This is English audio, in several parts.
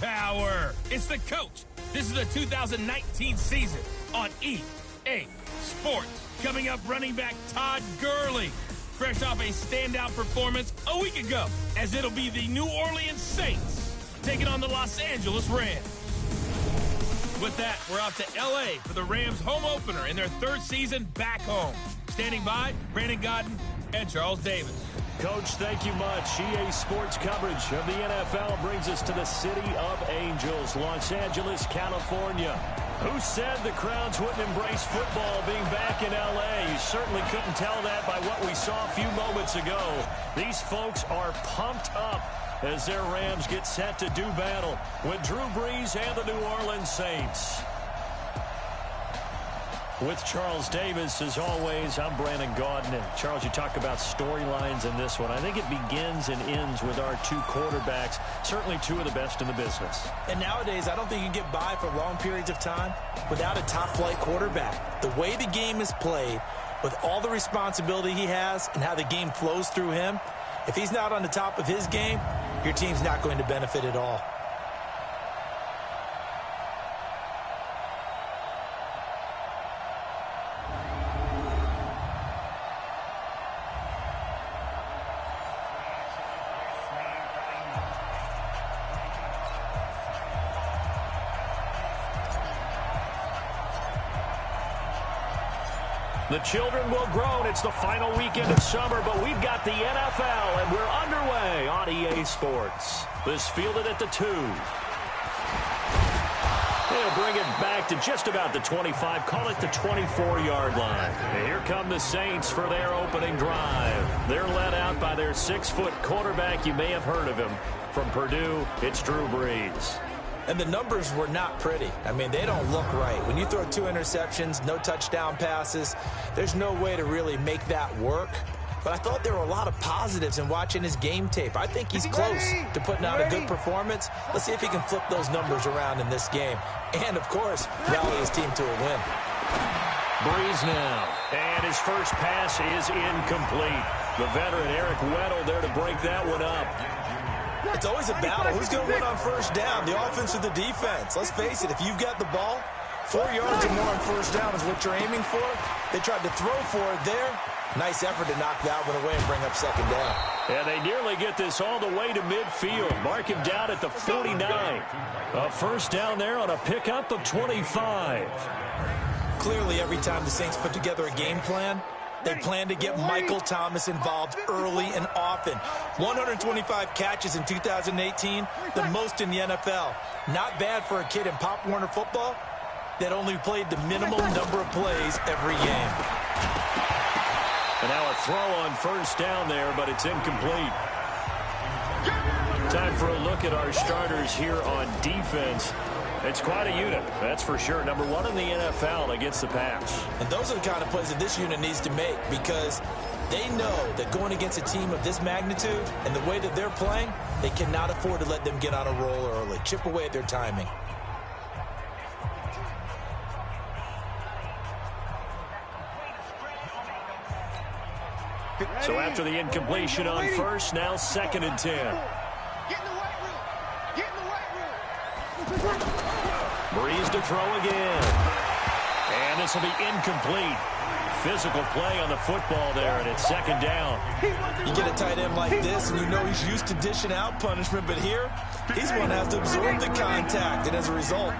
power. It's the coach. This is the 2019 season on EA Sports. Coming up, running back Todd Gurley, fresh off a standout performance a week ago, as it'll be the New Orleans Saints taking on the Los Angeles Rams. With that, we're off to L.A. for the Rams home opener in their third season back home. Standing by, Brandon Godden and Charles Davis. Coach, thank you much. EA Sports coverage of the NFL brings us to the City of Angels, Los Angeles, California. Who said the crowds wouldn't embrace football being back in L.A.? You certainly couldn't tell that by what we saw a few moments ago. These folks are pumped up as their Rams get set to do battle with Drew Brees and the New Orleans Saints. With Charles Davis, as always, I'm Brandon Gaudin. And Charles, you talk about storylines in this one. I think it begins and ends with our two quarterbacks, certainly two of the best in the business. And nowadays, I don't think you can get by for long periods of time without a top-flight quarterback. The way the game is played, with all the responsibility he has and how the game flows through him, if he's not on the top of his game, your team's not going to benefit at all. The children will grow. It's the final weekend of summer, but we've got the NFL, and we're underway on EA Sports. This fielded at the 2. They'll bring it back to just about the 25, call it the 24-yard line. And here come the Saints for their opening drive. They're led out by their 6-foot quarterback. You may have heard of him. From Purdue, it's Drew Brees. And the numbers were not pretty. I mean, they don't look right. When you throw 2 interceptions, no touchdown passes, there's no way to really make that work. But I thought there were a lot of positives in watching his game tape. I think he's close to putting out a good performance. Let's see if he can flip those numbers around in this game. And, of course, rally his team to a win. Brees now. And his first pass is incomplete. The veteran Eric Weddle there to break that one up. It's always a battle. Who's going to win on first down, the offense or the defense? Let's face it, if you've got the ball, 4 yards or more on first down is what you're aiming for. They tried to throw for it there. Nice effort to knock that one away and bring up second down. And they nearly get this all the way to midfield. Mark him down at the 49. A first down there on a pickup of 25. Clearly, every time the Saints put together a game plan, they plan to get Michael Thomas involved early and often. 125 catches in 2018, the most in the NFL. Not bad for a kid in Pop Warner football that only played the minimum number of plays every game. And now a throw on first down there, but it's incomplete. Time for a look at our starters here on defense. It's quite a unit, that's for sure. Number 1 in the NFL against the pass. And those are the kind of plays that this unit needs to make, because they know that going against a team of this magnitude and the way that they're playing, they cannot afford to let them get on a roll early. Chip away at their timing. So after the incompletion on first, now 2nd and 10. Brees to throw again. And this will be incomplete. Physical play on the football there, and it's 2nd down. You get a tight end like this, and you know he's used to dishing out punishment, but here, he's one that has to absorb the contact, and as a result,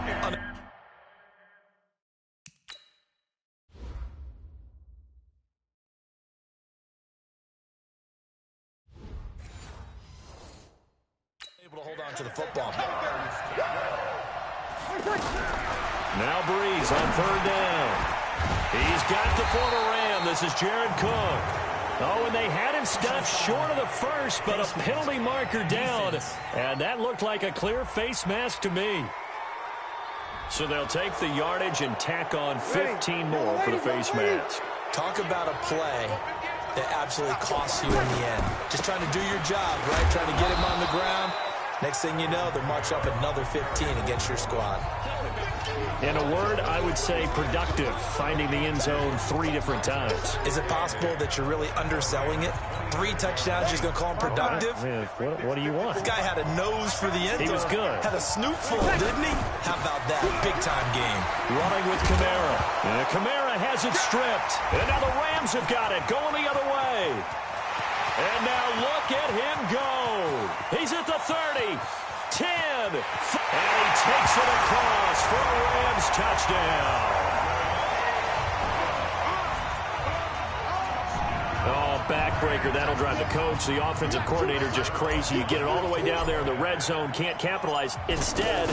able to hold on to the football. Now Brees on 3rd down. He's got the former Ram. This is Jared Cook. Oh, and they had him stopped short of the first, but a penalty marker down. And that looked like a clear face mask to me. So they'll take the yardage and tack on 15 more for the face mask. Talk about a play that absolutely costs you in the end. Just trying to do your job, right? Trying to get him on the ground. Next thing you know, they're marching up another 15 against your squad. In a word, I would say productive, finding the end zone 3 different times. Is it possible that you're really underselling it? 3 touchdowns, you're going to call him productive? What do you want? This guy had a nose for the end zone. He was good. Had a snoot full, didn't he? How about that? Big-time game. Running with Kamara. And Kamara has it stripped. And now the Rams have got it, going the other way. And now look at him go. He's at the 30. 10, and he takes it across for a Rams touchdown. Oh, backbreaker. That'll drive the coach, the offensive coordinator, just crazy. You get it all the way down there in the red zone, can't capitalize. Instead,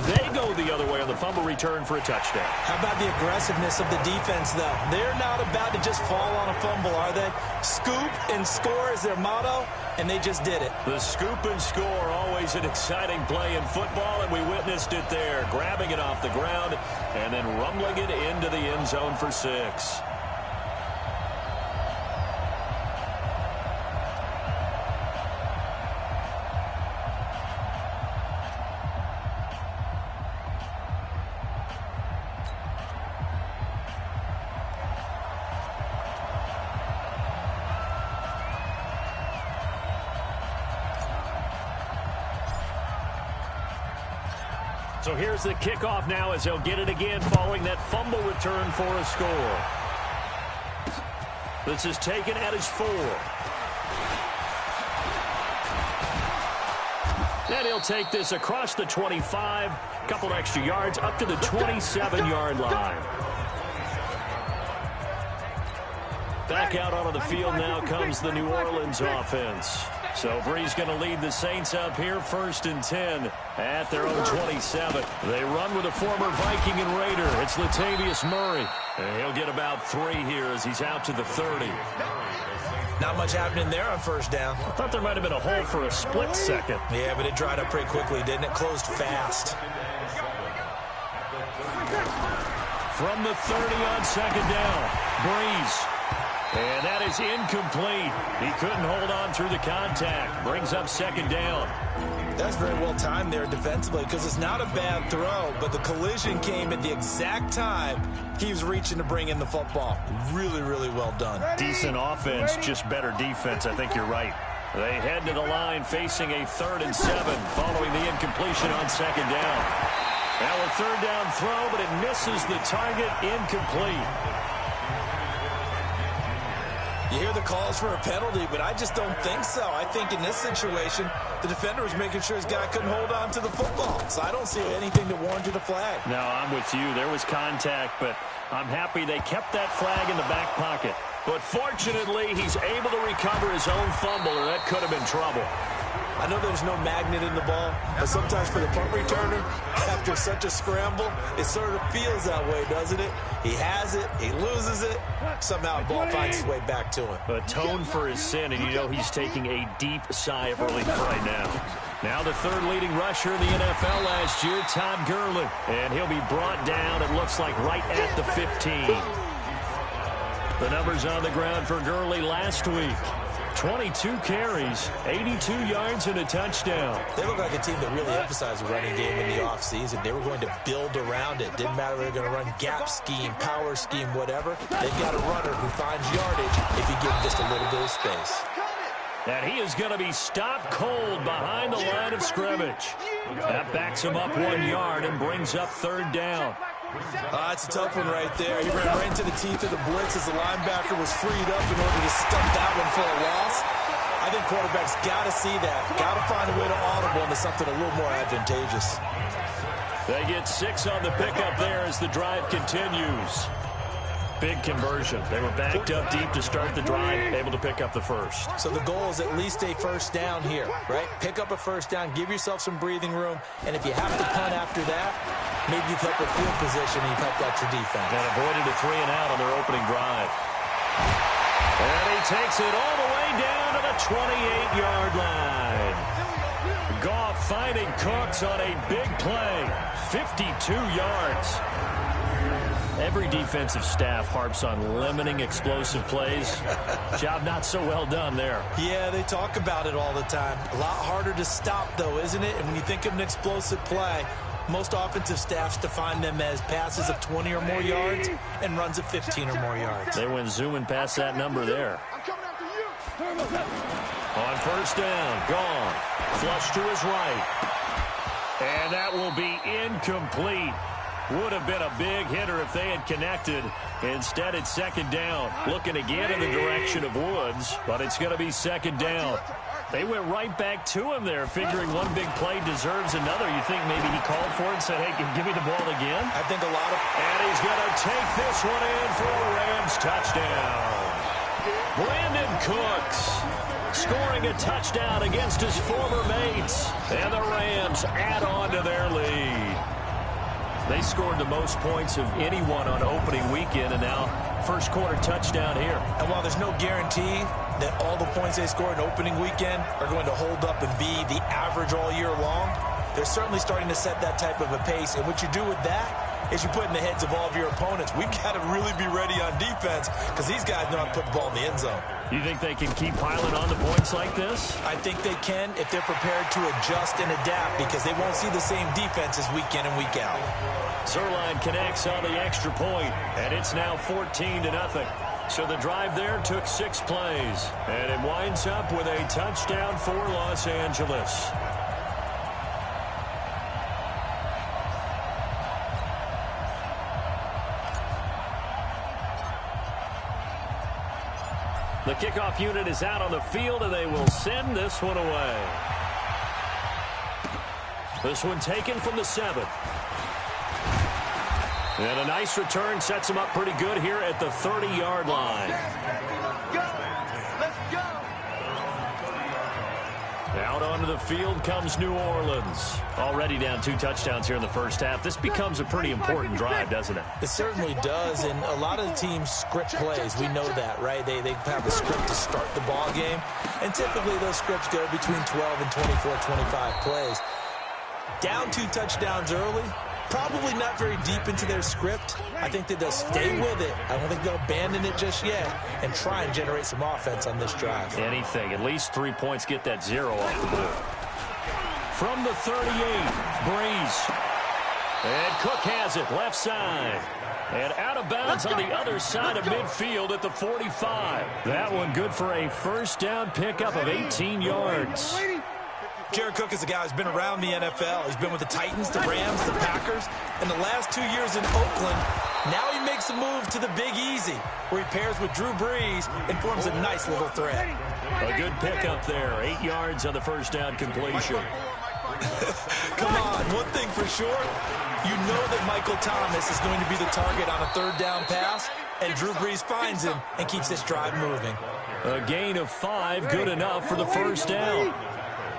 they go the other way on the fumble return for a touchdown. How about the aggressiveness of the defense, though? They're not about to just fall on a fumble, are they? Scoop and score is their motto, and they just did it. The scoop and score, always an exciting play in football, and we witnessed it there, grabbing it off the ground and then rumbling it into the end zone for 6. So here's the kickoff now as they'll get it again following that fumble return for a score. This is taken at his 4. And he'll take this across the 25, a couple extra yards up to the 27-yard line. Back out onto the field now comes the New Orleans offense. So Bree's going to lead the Saints up here, 1st and 10 at their own 27. They run with a former Viking and Raider. It's Latavius Murray. And he'll get about 3 here as he's out to the 30. Not much happening there on 1st down. I thought there might have been a hole for a split second. Yeah, but it dried up pretty quickly, didn't it? Closed fast. From the 30 on 2nd down, Breeze. And that is incomplete. He couldn't hold on through the contact. Brings up 2nd down. That's very well timed there defensively because it's not a bad throw, but the collision came at the exact time he was reaching to bring in the football. Really, really well done. Decent offense, just better defense. I think you're right. They head to the line facing a 3rd and 7 following the incompletion on 2nd down. Now a 3rd down throw, but it misses the target, incomplete. You hear the calls for a penalty, but I just don't think so. I think in this situation, the defender was making sure his guy couldn't hold on to the football. So I don't see anything that warranted a flag. No, I'm with you. There was contact, but I'm happy they kept that flag in the back pocket. But fortunately, he's able to recover his own fumble, or that could have been trouble. I know there's no magnet in the ball, but sometimes for the punt returner, after such a scramble, it sort of feels that way, doesn't it? He has it, he loses it, somehow the ball finds its way back to him. Atone for his sin, and you know he's taking a deep sigh of relief right now. Now the 3rd leading rusher in the NFL last year, Todd Gurley. And he'll be brought down, it looks like, right at the 15. The numbers on the ground for Gurley last week. 22 carries, 82 yards, and a touchdown. They look like a team that really emphasized the running game in the offseason. They were going to build around it. Didn't matter if they were going to run gap scheme, power scheme, whatever. They've got a runner who finds yardage if you give him just a little bit of space. And he is going to be stopped cold behind the line of scrimmage. That backs him up 1 yard and brings up 3rd down. It's a tough one right there. He ran right into the teeth of the blitz as the linebacker was freed up in order to stuff that one for a loss. I think quarterbacks got to see that. Got to find a way to audible into something a little more advantageous. They get 6 on the pickup there as the drive continues. Big conversion. They were backed up deep to start the drive, able to pick up the 1st. So the goal is at least a 1st down here, right? Pick up a 1st down, give yourself some breathing room, and if you have to punt after that, maybe you've helped with field position and you've helped out your defense. And avoided a 3 and out on their opening drive. And he takes it all the way down to the 28-yard line. Goff finding Cooks on a big play. 52 yards. Every defensive staff harps on limiting explosive plays. Job not so well done there. Yeah, they talk about it all the time. A lot harder to stop, though, isn't it? And when you think of an explosive play, most offensive staffs define them as passes of 20 or more yards and runs of 15 or more yards. They went zooming past that number there. On first down, gone. Flush to his right. And that will be incomplete. Would have been a big hitter if they had connected. Instead, it's second down. Looking again in the direction of Woods, but it's going to be second down. They went right back to him there, figuring one big play deserves another. You think maybe he called for it and said, hey, give me the ball again? I think a lot of... And he's going to take this one in for a Rams touchdown. Brandon Cooks scoring a touchdown against his former mates. And the Rams add on to their lead. They scored the most points of anyone on opening weekend, and now first quarter touchdown here. And while there's no guarantee that all the points they score in opening weekend are going to hold up and be the average all year long, they're certainly starting to set that type of a pace. And what you do with that is you put in the heads of all of your opponents, we've got to really be ready on defense because these guys know how to put the ball in the end zone. You think they can keep piling on the points like this? I think they can if they're prepared to adjust and adapt because they won't see the same defenses week in and week out. Zerline connects on the extra point, and it's now 14-0. So the drive there took 6 plays, and it winds up with a touchdown for Los Angeles. The kickoff unit is out on the field, and they will send this one away. This one taken from the 7. And a nice return sets him up pretty good here at the 30-yard line. Let's go. Out onto the field comes New Orleans. Already down 2 touchdowns here in the first half. This becomes a pretty important drive, doesn't it? It certainly does, and a lot of the teams script plays. We know that, right? They have a script to start the ball game, and typically those scripts go between 12 and 24, 25 plays. Down 2 touchdowns early, probably not very deep into their script. I think that they'll stay with it. I don't think they'll abandon it just yet and try and generate some offense on this drive. Anything. At least 3 points. Get that 0 off the board. From the 38, Breeze. And Cook has it left side. And out of bounds on the other side of midfield at the 45. That one good for a first down pickup of 18 yards. Jared Cook is a guy who's been around the NFL. He's been with the Titans, the Rams, the Packers, and the last 2 years in Oakland. Now he makes a move to the Big Easy, where he pairs with Drew Brees and forms a nice little threat. A good pickup there. 8 yards on the first down completion. Come on, one thing for sure, you know that Michael Thomas is going to be the target on a third down pass, and Drew Brees finds him and keeps this drive moving. A gain of 5, good enough for the first down.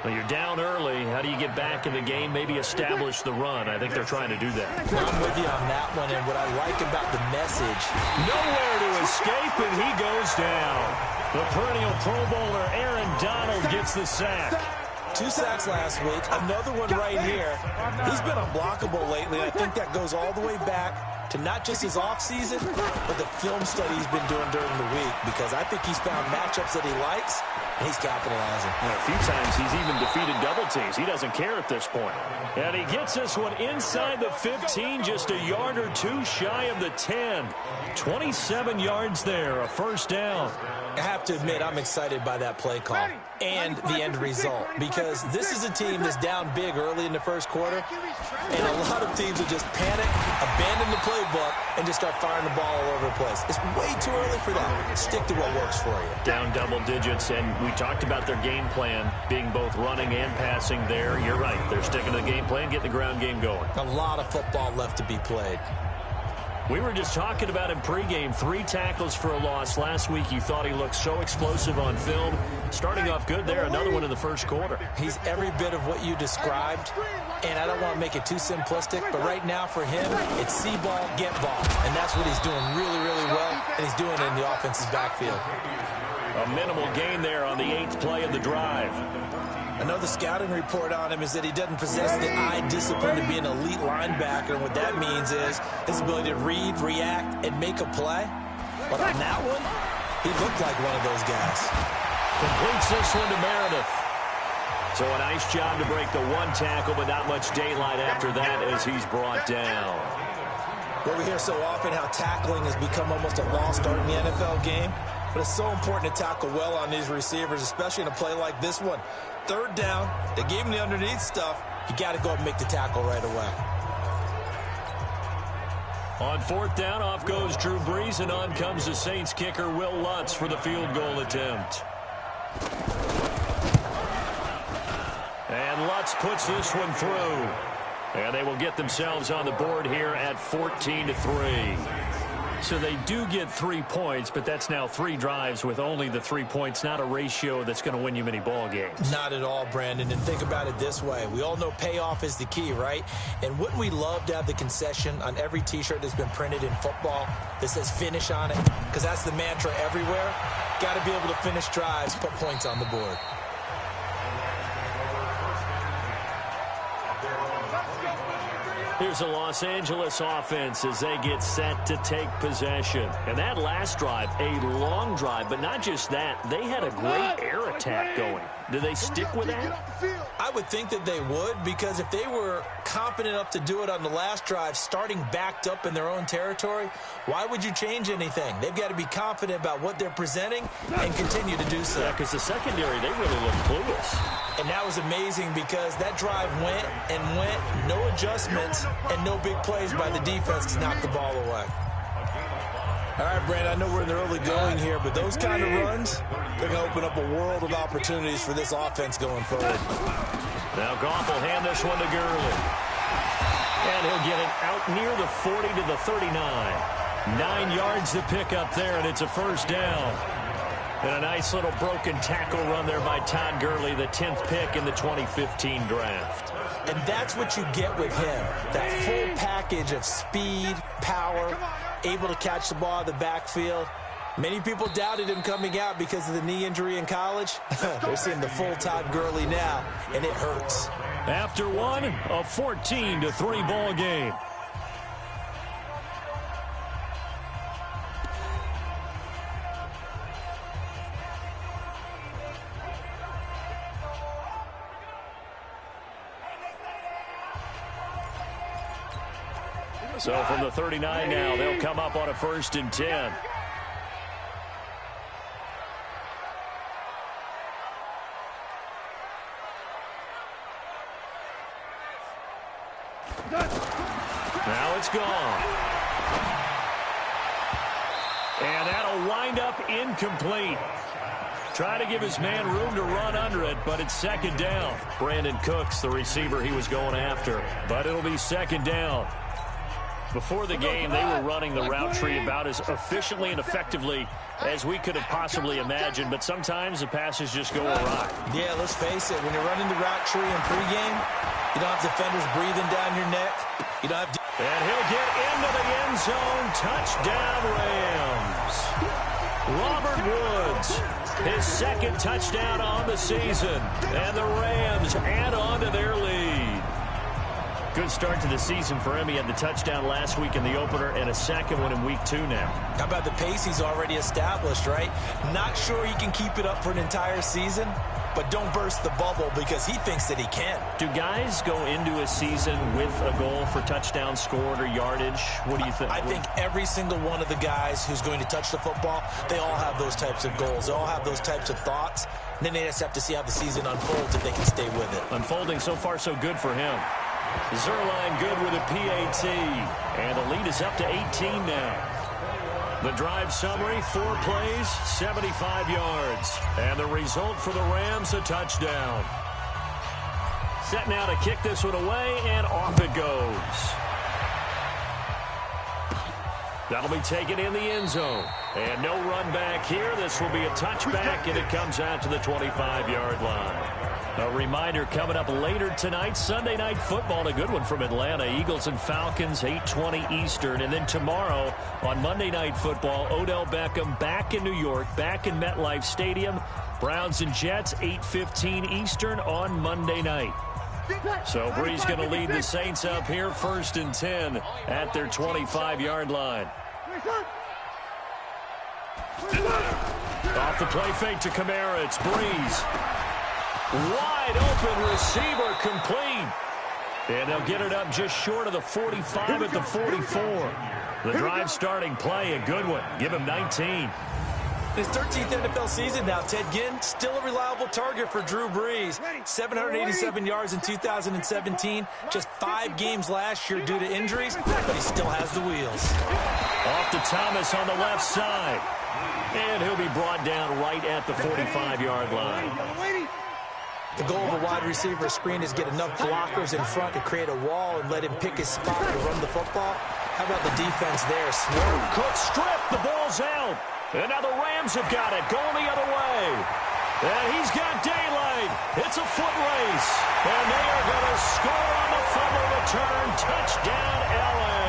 Well, you're down early. How do you get back in the game? Maybe establish the run. I think they're trying to do that. I'm with you on that one, and what I like about the message. Nowhere to escape, and he goes down. The perennial Pro Bowler Aaron Donald gets the sack. 2 sacks last week, another one right here. He's been unblockable lately, and I think that goes all the way back to not just his offseason, but the film study he's been doing during the week, because I think he's found matchups that he likes, and he's capitalizing. And a few times he's even defeated double teams. He doesn't care at this point. And he gets this one inside the 15, just a yard or 2 shy of the 10. 27 yards there, a first down. I have to admit, I'm excited by that play call and the end result, because this is a team that's down big early in the first quarter, and a lot of teams will just panic, abandon the playbook, and just start firing the ball all over the place. It's way too early for that. Stick to what works for you. Down double digits, and we talked about their game plan being both running and passing there. You're right. They're sticking to the game plan, getting the ground game going. A lot of football left to be played. We were just talking about him pregame. 3 tackles for a loss. Last week you thought he looked so explosive on film. Starting off good there. Another one in the first quarter. He's every bit of what you described, and I don't want to make it too simplistic, but right now for him, it's see ball, get ball. And that's what he's doing really, really well, and he's doing it in the offense's backfield. A minimal gain there on the 8th play of the drive. I know the scouting report on him is that he doesn't possess the eye discipline to be an elite linebacker, and what that means is his ability to read, react, and make a play. But on that one, he looked like one of those guys. Completes this one to Meredith. So a nice job to break the one tackle, but not much daylight after that as he's brought down. Well, we hear so often how tackling has become almost a lost art in the NFL game. But it's so important to tackle well on these receivers, especially in a play like this one. Third down, they gave him the underneath stuff. You got to go up and make the tackle right away. On fourth down, off goes Drew Brees, and on comes the Saints kicker, Will Lutz, for the field goal attempt. And Lutz puts this one through. And they will get themselves on the board here at 14-3. So they do get 3 points, but that's now 3 drives with only the 3 points, not a ratio that's going to win you many ball games. Not at all, Brandon. And think about it this way. We all know payoff is the key, right? And wouldn't we love to have the concession on every T-shirt that's been printed in football that says finish on it? Because that's the mantra everywhere. Got to be able to finish drives, put points on the board. Here's the Los Angeles offense as they get set to take possession. And that last drive, a long drive, but not just that. They had a great air attack going. Do they stick with that? I would think that they would, because if they were confident enough to do it on the last drive, starting backed up in their own territory, why would you change anything? They've got to be confident about what they're presenting and continue to do so. Yeah, because the secondary, they really look clueless. And that was amazing because that drive went and went, no adjustments, and no big plays by the defense to knock the ball away. All right, Brandon, I know we're in the early going here, but those kind of runs, they're going to open up a world of opportunities for this offense going forward. Now Goff will hand this one to Gurley. And he'll get it out near the 40 to the 39. 9 yards to pick up there, and it's a first down. And a nice little broken tackle run there by Todd Gurley, the 10th pick in the 2015 draft. And that's what you get with him, that full package of speed, power, able to catch the ball out of the backfield. Many people doubted him coming out because of the knee injury in college. They're seeing the full Todd Gurley now, and it hurts. After one, a 14-3 ball game. So from the 39 now, they'll come up on a 1st and 10. Now it's gone. And that'll wind up incomplete. Trying to give his man room to run under it, but it's 2nd down. Brandon Cooks, the receiver he was going after. But it'll be 2nd down. Before the game, they were running the route tree about as efficiently and effectively as we could have possibly imagined, but sometimes the passes just go awry. Yeah, let's face it, when you're running the route tree in pregame, you don't have defenders breathing down your neck. You don't have and he'll get into the end zone. Touchdown, Rams. Robert Woods, his 2nd touchdown on the season, and the Rams add on to their lead. Good start to the season for him. He had the touchdown last week in the opener and a 2nd one in week 2 now. How about the pace he's already established, right? Not sure he can keep it up for an entire season, but don't burst the bubble because he thinks that he can. Do guys go into a season with a goal for touchdowns scored or yardage? What do you think? I think every single one of the guys who's going to touch the football, they all have those types of goals. They all have those types of thoughts. And then they just have to see how the season unfolds if they can stay with it. Unfolding so far so good for him. Zerline good with a PAT. And the lead is up to 18 now. The drive summary, 4 plays, 75 yards. And the result for the Rams, a touchdown. Set now to kick this one away, and off it goes. That'll be taken in the end zone. And no run back here. This will be a touchback, and it comes out to the 25-yard line. A reminder coming up later tonight, Sunday Night Football, a good one from Atlanta. Eagles and Falcons, 8:20 Eastern. And then tomorrow on Monday Night Football, Odell Beckham back in New York, back in MetLife Stadium Browns and Jets, 8:15 Eastern on Monday night. So Brees going to lead the Saints up here, 1st and 10 at their 25-yard line. Off the play fake to Kamara, it's Brees. Wide open receiver, complete. And they'll get it up just short of the 45 at the 44. The drive starting play, a good one. Give him 19. His 13th NFL season now, Ted Ginn, still a reliable target for Drew Brees. 787 yards in 2017, just 5 games last year due to injuries, but he still has the wheels. Off to Thomas on the left side. And he'll be brought down right at the 45-yard line. The goal of a wide receiver screen is get enough blockers in front to create a wall and let him pick his spot to run the football. How about the defense there? Swerve, Cook strip, the ball's out. And now the Rams have got it, going the other way. And he's got daylight. It's a foot race. And they are going to score on the fumble return. Touchdown, L.A.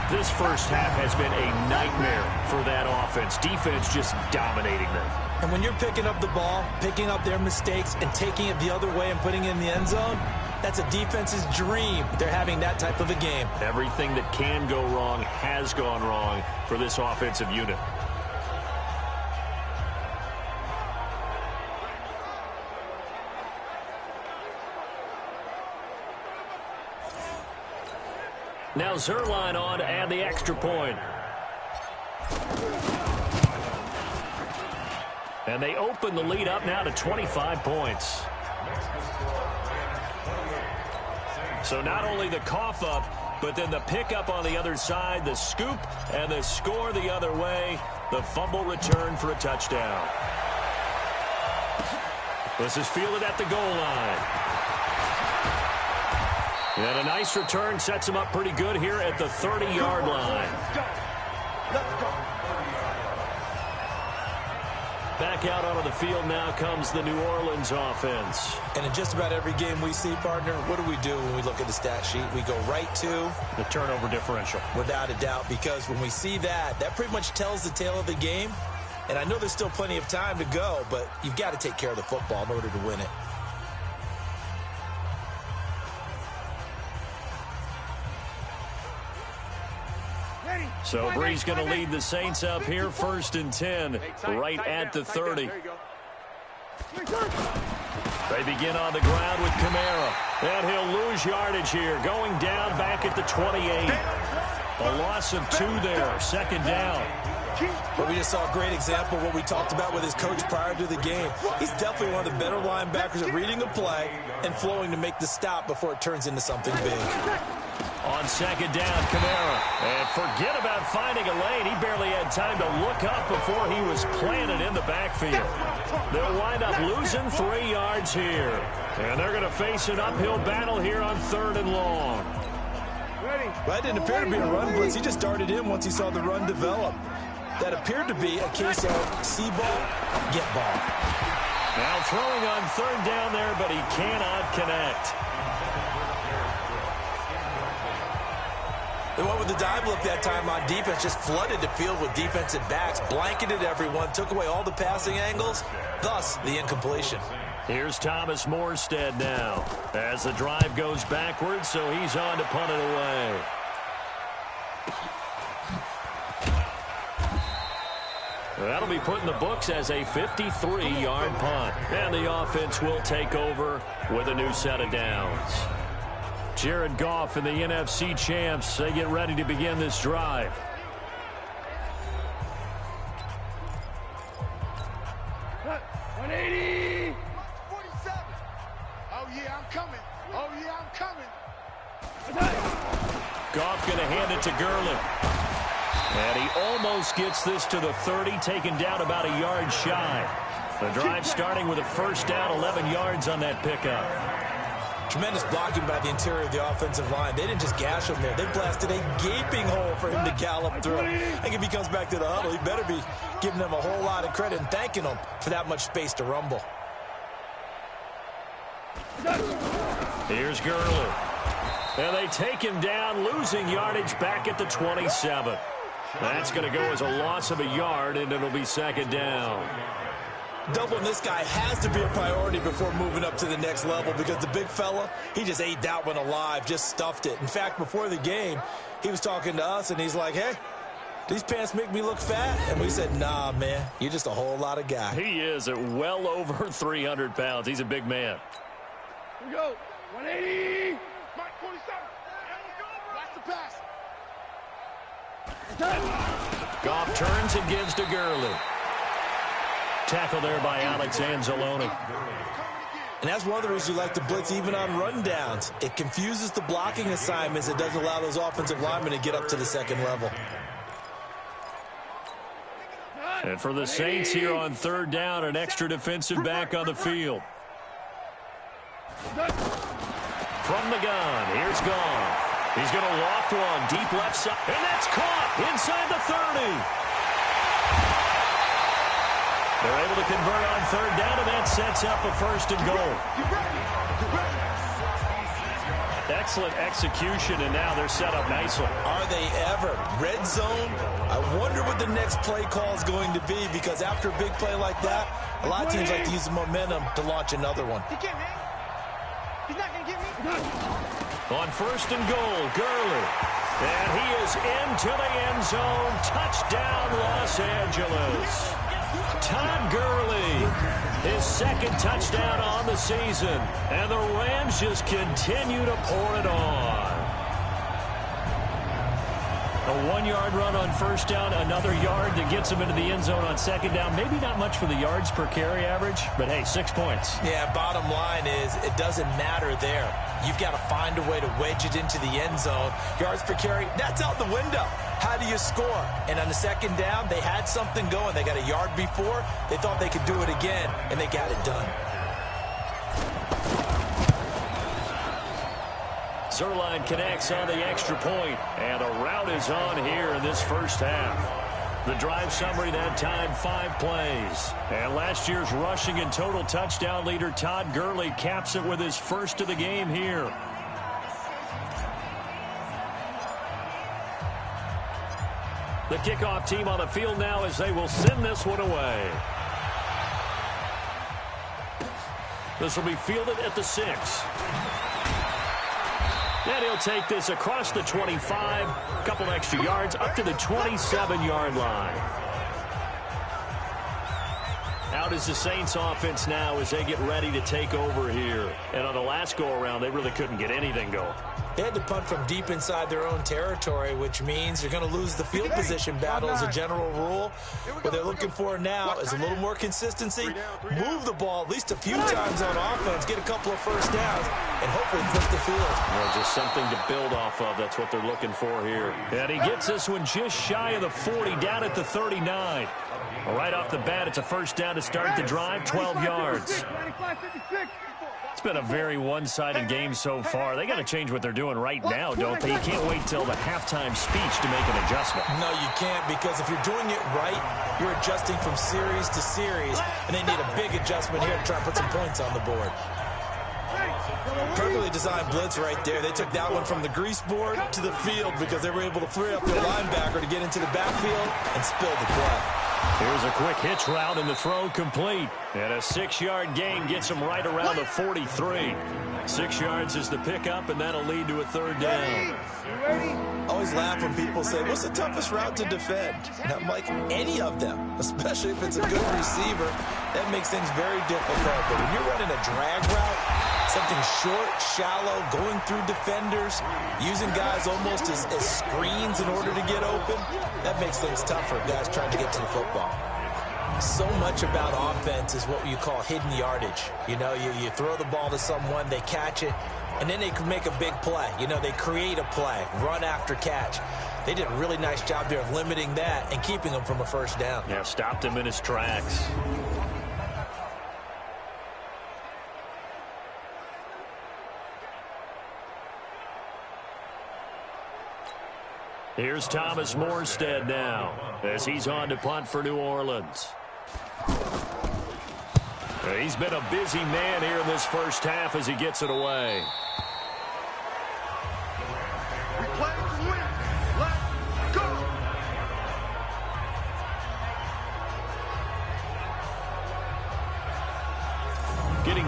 This first half has been a nightmare for that offense. Defense just dominating them. And when you're picking up the ball, picking up their mistakes, and taking it the other way and putting it in the end zone, that's a defense's dream. They're having that type of a game. Everything that can go wrong has gone wrong for this offensive unit. Now Zerline on to add the extra point. And they open the lead up now to 25 points. So not only the cough up, but then the pickup on the other side, the scoop, and the score the other way. The fumble return for a touchdown. This is fielded at the goal line. And a nice return sets him up pretty good here at the 30-yard line. Back out onto the field now comes the New Orleans offense. And in just about every game we see, partner, what do we do when we look at the stat sheet? We go right to the turnover differential. Without a doubt, because when we see that, that pretty much tells the tale of the game. And I know there's still plenty of time to go, but you've got to take care of the football in order to win it. So Brees going to lead the Saints up here, 1st and 10, right at the 30. They begin on the ground with Kamara, and he'll lose yardage here, going down back at the 28. A loss of 2 there, 2nd down. But we just saw a great example of what we talked about with his coach prior to the game. He's definitely one of the better linebackers at reading a play and flowing to make the stop before it turns into something big. On 2nd down, Kamara. And forget about finding a lane. He barely had time to look up before he was planted in the backfield. They'll wind up losing 3 yards here. And they're going to face an uphill battle here on 3rd and long. That didn't appear to be a run blitz. He just darted in once he saw the run develop. That appeared to be a case of see ball, get ball. Now throwing on 3rd down there, but he cannot connect. They went with the dive look that time on defense, just flooded the field with defensive backs, blanketed everyone, took away all the passing angles, thus the incompletion. Here's Thomas Morstead now as the drive goes backwards, so he's on to punt it away. That'll be put in the books as a 53-yard punt. And the offense will take over with a new set of downs. Jared Goff and the NFC champs, they get ready to begin this drive. What? 180. 47. Oh, yeah, I'm coming. Oh, yeah, I'm coming. Goff going to hand it to Gurley. And he almost gets this to the 30, taken down about a yard shy. The drive starting with a 1st down, 11 yards on that pickup. Tremendous blocking by the interior of the offensive line. They didn't just gash him there. They blasted a gaping hole for him to gallop through. I think if he comes back to the huddle, he better be giving them a whole lot of credit and thanking them for that much space to rumble. Here's Gurley. And they take him down, losing yardage back at the 27. That's going to go as a loss of a yard, and it'll be second down. Doubling this guy has to be a priority before moving up to the next level, because the big fella, he just ate that one alive, just stuffed it. In fact, before the game, he was talking to us, and he's like, hey, these pants make me look fat? And we said, nah, man, you're just a whole lot of guy. He is at well over 300 pounds. He's a big man. Here we go. 180. Mark 47. Watch the pass. Goff turns and gives to Gurley. Tackle there by Alex Anzalone. And that's one of the reasons you like to blitz even on rundowns. It confuses the blocking assignments. It doesn't allow those offensive linemen to get up to the second level. And for the Saints here on third down, an extra defensive back on the field. From the gun, here's Goff. He's going to loft one deep left side. And that's caught inside the 30. They're able to convert on third down, and that sets up a first and goal. Excellent execution, and now they're set up nicely. Are they ever? Red zone? I wonder what the next play call is going to be, because after a big play like that, a lot of teams like to use the momentum to launch another one. He can't, man. He's not going to get me. On first and goal, Gurley. And he is into the end zone. Touchdown, Los Angeles. Todd Gurley, his second touchdown on the season. And the Rams just continue to pour it on. A 1-yard run on first down, another yard that gets him into the end zone on second down. Maybe not much for the yards per carry average, but hey, 6 points. Yeah, bottom line is it doesn't matter there. You've got to find a way to wedge it into the end zone. Yards per carry, that's out the window. How do you score? And on the second down, they had something going. They got a yard before. They thought they could do it again, and they got it done. Zerline connects on the extra point, and a rout is on here in this first half. The drive summary that time, 5 plays. And last year's rushing and total touchdown leader Todd Gurley caps it with his first of the game here. The kickoff team on the field now as they will send this one away. This will be fielded at the 6. And he'll take this across the 25, a couple extra yards, up to the 27-yard line. Out is the Saints offense now as they get ready to take over here. And on the last go-around, they really couldn't get anything going. They had to punt from deep inside their own territory, which means you're going to lose the field position battle as a general rule. What they're looking for now is a little more consistency, move the ball at least a few times on offense, get a couple of first downs, and hopefully flip the field. Well, just something to build off of. That's what they're looking for here. And he gets this one just shy of the 40, down at the 39. Right off the bat, it's a first down to start the drive, 12 yards. It's been a very one-sided game so far. They got to change what they're doing right now, don't they? You can't wait till the halftime speech to make an adjustment. No, you can't, because if you're doing it right, you're adjusting from series to series, and they need a big adjustment here to try and put some points on the board. Perfectly designed blitz right there. They took that one from the grease board to the field because they were able to free up their linebacker to get into the backfield and spill the play. Here's a quick hitch route, and the throw complete. And a 6-yard gain gets him right around the 43. 6 yards is the pickup, and that'll lead to a third down. I always laugh when people say, what's the toughest route to defend? And I'm like, any of them, especially if it's a good receiver. That makes things very difficult. But when you're running a drag route, something short, shallow, going through defenders, using guys almost as screens in order to get open, that makes things tougher, guys trying to get to the football. So much about offense is what you call hidden yardage. You know, you throw the ball to someone, they catch it, and then they can make a big play. You know, they create a play, run after catch. They did a really nice job there of limiting that and keeping him from a first down. Yeah, stopped him in his tracks. Here's Thomas Morstead now as he's on to punt for New Orleans. He's been a busy man here in this first half as he gets it away. We play to win. Let's go.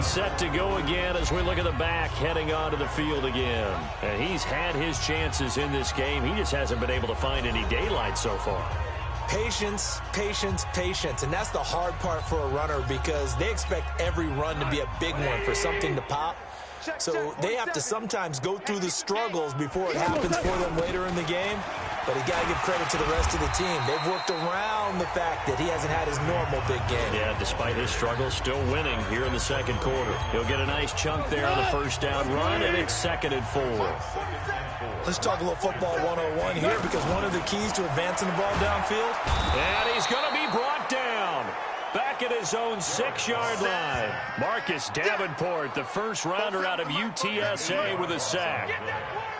and set to go again as we look at the back heading onto the field again. And he's had his chances in this game. He just hasn't been able to find any daylight so far. Patience, patience, patience. And that's the hard part for a runner because they expect every run to be a big one for something to pop. So they have to sometimes go through the struggles before it happens for them later in the game. But you got to give credit to the rest of the team. They've worked around the fact that he hasn't had his normal big game. Yeah, despite his struggles, still winning here in the second quarter. He'll get a nice chunk there on the first down run, and it's 2nd and 4. Let's talk a little football 101 here because one of the keys to advancing the ball downfield. And he's going to be brought down. Back at his own 6-yard line. Marcus Davenport, the first rounder out of UTSA with a sack.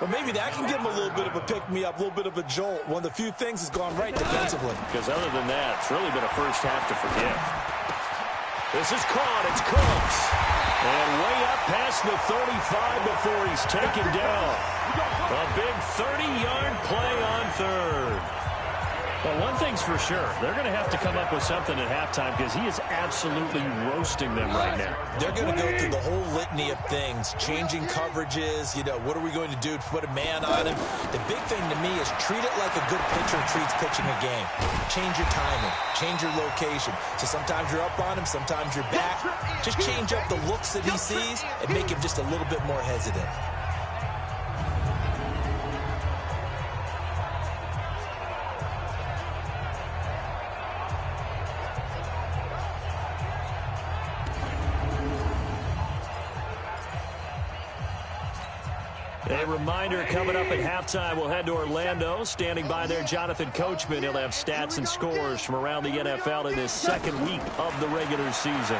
But maybe that can give him a little bit of a pick-me-up, a little bit of a jolt. One of the few things that's gone right defensively. Because other than that, it's really been a first half to forget. This is caught. It's Cooks. And way up past the 35 before he's taken down. A big 30-yard play on third. Well, one thing's for sure. They're going to have to come up with something at halftime because he is absolutely roasting them right now. They're going to go through the whole litany of things, changing coverages, what are we going to do to put a man on him? The big thing to me is treat it like a good pitcher treats pitching a game. Change your timing, change your location. So sometimes you're up on him, sometimes you're back. Just change up the looks that he sees and make him just a little bit more hesitant. A reminder coming up at halftime, we'll head to Orlando. Standing by there, Jonathan Coachman. He'll have stats and scores from around the NFL in this second week of the regular season.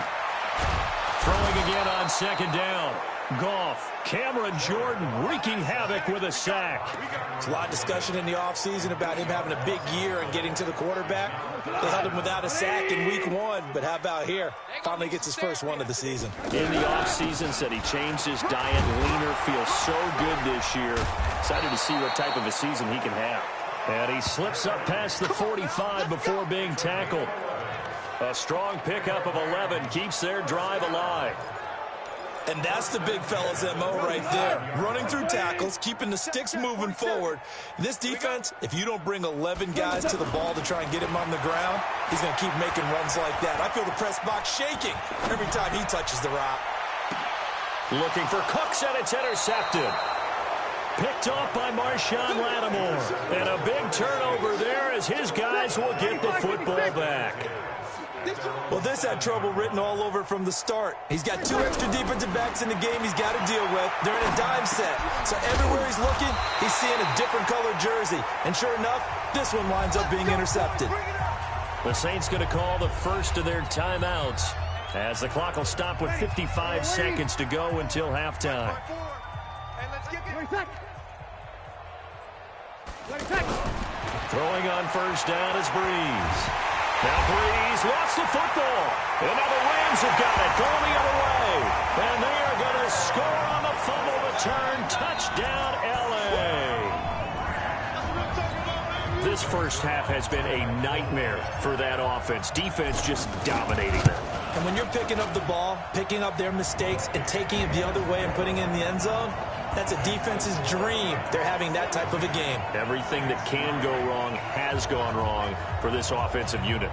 Throwing again on 2nd down. Goff, Cameron Jordan wreaking havoc with a sack. There's a lot of discussion in the offseason about him having a big year and getting to the quarterback. They held him without a sack in week 1, but how about here? Finally gets his first one of the season. In the offseason, said he changed his diet, leaner, feels so good this year. Excited to see what type of a season he can have. And he slips up past the 45 before being tackled. A strong pickup of 11 keeps their drive alive. And that's the big fella's MO right there. Running through tackles, keeping the sticks moving forward. This defense, if you don't bring 11 guys to the ball to try and get him on the ground, he's going to keep making runs like that. I feel the press box shaking every time he touches the rock. Looking for Cooks, and it's intercepted. Picked off by Marshawn Lattimore. And a big turnover there as his guys will get the football back. Well, this had trouble written all over from the start. He's got 2 extra defensive backs in the game he's got to deal with. They're in a dime set. So everywhere he's looking, he's seeing a different colored jersey. And sure enough, this one winds up being intercepted. The Saints going to call the first of their timeouts as the clock will stop with 55 seconds to go until halftime. Throwing on first down is Breeze. Now Breeze lost the football. And now the Rams have got it going the other way. And they are going to score on the fumble return. Touchdown, L.A. This first half has been a nightmare for that offense. Defense just dominating them. And when you're picking up the ball, picking up their mistakes, and taking it the other way and putting it in the end zone, that's a defense's dream. They're having that type of a game. Everything that can go wrong has gone wrong for this offensive unit.